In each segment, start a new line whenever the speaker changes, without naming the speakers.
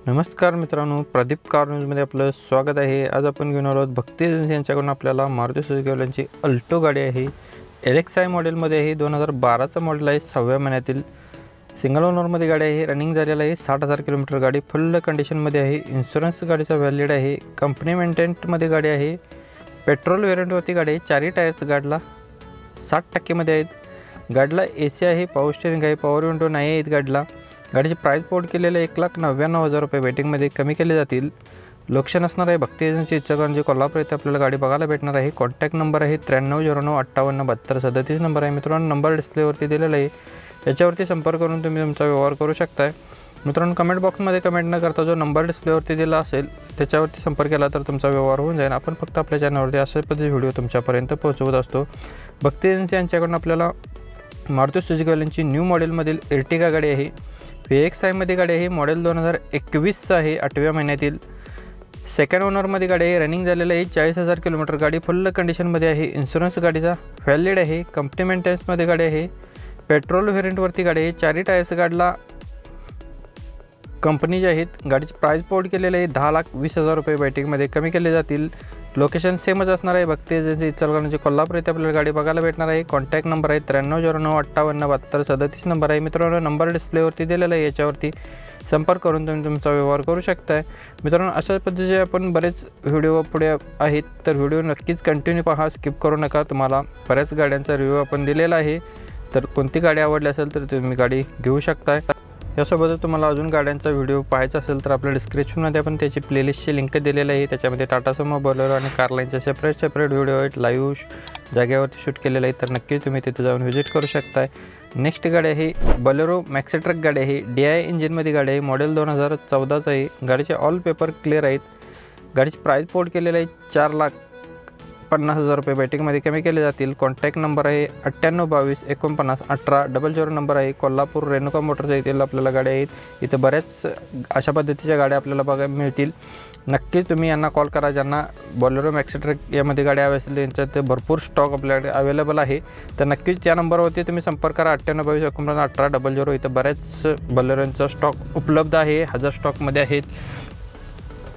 नमस्कार मित्रांनो, प्रदीप कार न्यूजमध्ये आपलं स्वागत आहे। आज आपण घेऊन आलो भक्ती एजन्सी यांच्याकडून आपल्याला मारुती सुझुकी वाल्यांची अल्टो गाडी आहे। LXi मॉडेलमध्ये आहे, 2012चं मॉडेल आहे, 6व्या महिन्यातील सिंगल ओनरमध्ये गाडी आहे। रनिंग झालेलं आहे 60,000 किलोमीटर। गाडी फुल कंडिशनमध्ये आहे। इन्शुरन्स गाडीचा व्हॅलिड आहे। कंपनी मेंटेनमध्ये गाडी आहे। पेट्रोल वेरियंटवरती गाडी आहे। चारही टायर्स गाडीला 60% मध्ये आहेत। गाडीला AC आहे, पॉवर स्टीअरिंग आहे, पॉवर विंडो नाही आहेत गाडीला। गाडीची प्राइस पोर्ट केलेलं 1,99,000 रुपये वेटिंगमध्ये कमी केले जातील। लोकेशन असणार आहे भक्ती एजन्सी इचलकरंजी कोल्हापूर येथे आपल्याला गाडी बघायला भेटणार आहे। कॉन्टॅक्ट नंबर आहे 9309587237 नंबर आहे मित्रांनो। नंबर डिस्प्लेवरती दिलेला आहे, याच्यावरती संपर्क करून तुम्ही तुमचा व्यवहार करू शकता। मित्रांनो, कमेंट बॉक्समध्ये कमेंट न करता जो नंबर डिस्प्लेवरती दिला असेल त्याच्यावरती संपर्क केला तर तुमचा व्यवहार होऊन जाईल। आपण फक्त आपल्या चॅनलवरती अशा पद्धतीचे व्हिडिओ तुमच्यापर्यंत पोहोचवत असतो। भक्ती एजन्सी यांच्याकडून आपल्याला मारुती सुझुकी वाल्यांची न्यू मॉडेलमधील एर्टिगा गाडी आहे। VXi मध्ये गाडी आहे। मॉडेल 2021चं आहे, 8व्या महिन्यातील सेकंड ओनरमध्ये गाडी आहे। रनिंग झालेलं आहे 40,000 किलोमीटर। गाडी फुल कंडिशनमध्ये आहे। इन्शुरन्स गाडीचा व्हॅलिड आहे। कंपनी मेंटेनन्समध्ये गाडी आहे। पेट्रोल व्हेरियंटवरती गाडी आहे। चारही टायर्स गाडीला कंपनीचे आहेत। गाडीची प्राइस पोर्ट केलेलं आहे 10,20,000 रुपये वेटिंगमध्ये कमी केले जातील। लोकेशन सेमच असणार आहे भक्ती एजन्सी इचलकरंजी कोल्हापूर येथे आपल्याला गाडी बघायला भेटणार आहे। कॉन्टॅक्ट नंबर आहे 9309587237 नंबर आहे मित्रांनो। नंबर डिस्प्लेवरती दिलेला आहे, याच्यावरती संपर्क करून तुम्ही तुमचा व्यवहार करू शकता। मित्रांनो, अशा पद्धतीचे आपण बरेच व्हिडिओ पुढे आहेत, तर व्हिडिओ नक्कीच कंटिन्यू पहा, स्किप करू नका। तुम्हाला बऱ्याच गाड्यांचा रिव्ह्यू आपण दिलेला आहे, तर कोणती गाडी आवडली असेल तर तुम्ही गाडी घेऊ शकता। यासोबतच तुम्हाला अजून गाड्यांचा व्हिडिओ पाहायचा असेल तर आपल्या डिस्क्रिप्शनमध्ये आपण त्याची प्लेलिस्टची लिंक दिलेली आहे। त्याच्यामध्ये टाटा सुमो, बोलेरो आणि कार लाईनचे सेपरेट व्हिडिओ आहेत, लाईव्ह जागेवरती शूट केलेले आहेत, तर नक्कीच तुम्ही तिथे जाऊन व्हिजिट करू शकता। नेक्स्ट गाडी आहे बोलेरो मॅक्सी ट्रक गाडी आहे। DI इंजिनमध्ये गाडी आहे। मॉडेल 2014चं आहे। गाडीचे ऑल पेपर क्लिअर आहेत। गाडीची प्राइस पोर्ट केलेलं आहे 4,50,000 रुपये वेटिंगमध्ये कमी केले जातील। कॉन्टॅक्ट नंबर आहे 9822491800 नंबर आहे। कोल्हापूर रेणुका मोटर्स येथील आपल्याला गाड्या आहेत। इथं बऱ्याच अशा पद्धतीच्या गाड्या आपल्याला बघायला मिळतील। नक्कीच तुम्ही यांना कॉल करा, ज्यांना बोलेरो मॅक्सी ट्रक यामध्ये गाड्या हव्या असतील त्यांच्यात भरपूर स्टॉक आपल्याकडे अवेलेबल आहे। तर नक्कीच या नंबरवरती तुम्ही संपर्क करा 9822491800। इथं बऱ्याच बोलेरोंचा स्टॉक उपलब्ध आहे, 1000 स्टॉकमध्ये आहेत।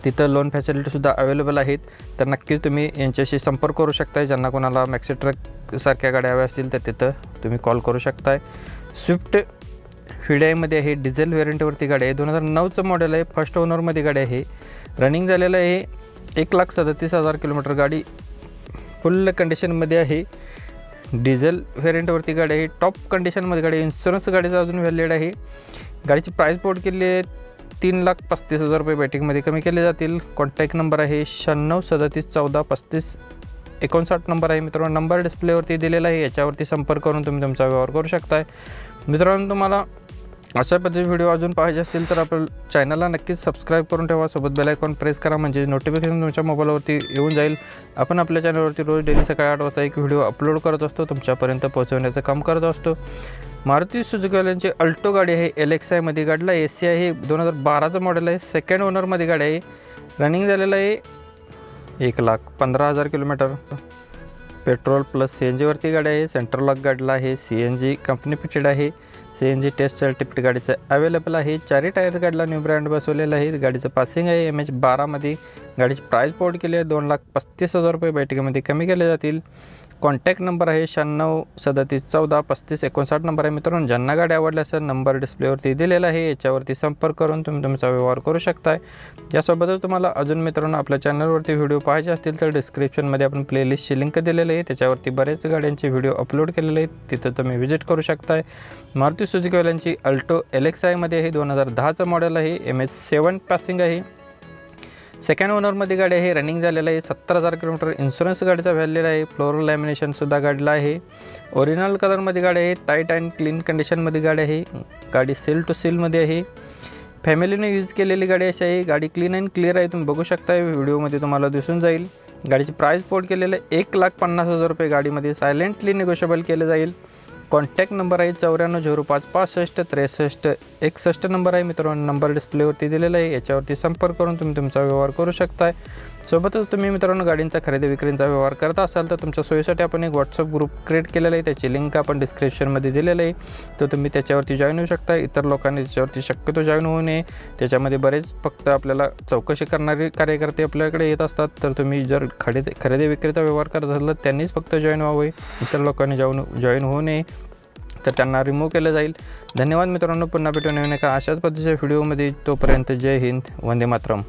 तिथं लोन फॅसिलिटीसुद्धा अवेलेबल आहेत, तर नक्कीच तुम्ही यांच्याशी संपर्क करू शकता। ज्यांना कोणाला मॅक्सी ट्रक सारख्या गाड्या हव्या असतील तर तिथं तुम्ही कॉल करू शकता। स्विफ्ट VDI आहे। डिझेल व्हेरियंटवरती गाडी आहे। 2009चं मॉडेल आहे। फर्स्ट ओनरमध्ये गाडी आहे। रनिंग झालेलं आहे 1,37,000 किलोमीटर। गाडी फुल कंडिशनमध्ये आहे। डिझेल व्हेरियंटवरती गाडी आहे। टॉप कंडिशनमध्ये गाडी आहे। इन्शुरन्स गाडीचा अजून व्हॅलिड आहे। गाडीची प्राइस पोर्ट केली आहे 3,35,000 रुपये वेटिंगमध्ये कमी केले जातील। कॉन्टॅक्ट नंबर आहे 9637343559 नंबर आहे मित्रांनो। नंबर डिस्प्लेवरती दिलेला आहे, याच्यावरती संपर्क करून तुम्ही तुमचा व्यवहार करू शकता। मित्रांनो, तुम्हाला अशा पद्धतीचे व्हिडिओ अजून पाहिजे असतील तर आपल्या चॅनलला नक्कीच सबस्क्राईब करून ठेवा। सोबत बेल आयकॉन प्रेस करा, म्हणजे नोटिफिकेशन तुमच्या मोबाईलवरती येऊन जाईल। आपण आपल्या चॅनलवरती रोज डेली सकाळी 8 वाजता एक व्हिडिओ अपलोड करत असतो, तुमच्यापर्यंत पोहोचवण्याचं काम करत असतो। मारुती सुझुकी वाल्यांची अल्टो गाडी आहे। LXi मध्ये गाडीला AC आहे। 2012चं मॉडेल आहे। सेकंड ओनरमध्ये गाडी आहे। रनिंग झालेलं आहे 1,15,000 किलोमीटर। पेट्रोल प्लस CNG वरती गाडी आहे। सेंटर लॉक गाडीला आहे। CNG कंपनी फिटेड आहे। CNG टेस्ट सर्टिफिकेट गाडीचं अवेलेबल आहे। चारही टायर गाडीला न्यू ब्रँड बसवलेलं आहे। गाडीचं पासिंग आहे MH12मध्ये। गाडीची प्राइस पोर्ट केली आहे 2,35,000 रुपये बैठकीमध्ये कमी केले जातील। कॉन्टॅक्ट नंबर आहे 9637143559 नंबर आहे मित्रांनो। ज्यांना गाडी आवडली असेल नंबर डिस्प्लेवरती दिलेला आहे, याच्यावरती संपर्क करून तुम्ही तुमचा व्यवहार करू शकता। यासोबतच तुम्हाला अजून मित्रांनो आपल्या चॅनलवरती व्हिडिओ पाहायचे असतील तर डिस्क्रिप्शनमध्ये आपण प्लेलिस्टची लिंक दिलेली आहे, त्याच्यावरती बरेच गाड्यांचे व्हिडिओ अपलोड केलेले आहेत, तिथं तुम्ही व्हिजिट करू शकता। मारुती सुझुकी वाल्यांची अल्टो LXi मध्ये आहे। 2010चं मॉडेल आहे। MH7 पासिंग आहे। सेकंड ओनरमध्ये गाडी आहे। रनिंग झालेलं आहे 70,000 किलोमीटर। इन्शुरन्स गाडीचा व्हॅलिड आहे। फ्लोरल लॅमिनेशनसुद्धा गाडीला आहे। ओरिजिनल कलरमध्ये गाडी आहे। टाईट अँड क्लीन कंडिशनमध्ये गाडी आहे। गाडी सेल टू सेलमध्ये आहे। फॅमिलीने यूज केलेली गाडी अशी आहे। गाडी क्लीन अँड क्लिअर आहे, तुम्ही बघू शकता, व्हिडिओमध्ये तुम्हाला दिसून जाईल। गाडीची प्राइस पोर्ट केलेलं आहे 1,50,000 रुपये। गाडीमध्ये सायलेंटली निगोशिएबल केले जाईल। कॉन्टॅक्ट नंबर आहे 9405656361 नंबर आहे मित्रांनो। नंबर डिस्प्लेवरती दिलेला आहे, याच्यावरती संपर्क करून तुम्ही तुमचा व्यवहार करू शकता। सोबतच तुम्ही मित्रांनो गाडींचा खरेदी विक्रीचा व्यवहार करत असाल तर तुमच्या सोयीसाठी आपण एक व्हॉट्सअप ग्रुप क्रिएट केलेला आहे, त्याची लिंक आपण डिस्क्रिप्शनमध्ये दिलेलं आहे, तर तुम्ही त्याच्यावरती जॉईन होऊ शकता। इतर लोकांनी त्याच्यावरती शक्यतो जॉईन होऊ नये, त्याच्यामध्ये बरेच फक्त आपल्याला चौकशी करणारे कार्यकर्ते आपल्याकडे येत असतात, तर तुम्ही जर खरेदी विक्रीचा व्यवहार करत असाल तर त्यांनीच फक्त जॉईन व्हावे, इतर लोकांनी जॉईन होऊ नये, तर त्यांना रिमूव्ह केलं जाईल। धन्यवाद मित्रांनो, पुन्हा भेटू नवीन एका अशाच पद्धतीच्या व्हिडिओमध्ये, तोपर्यंत जय हिंद, वंदे मातरम।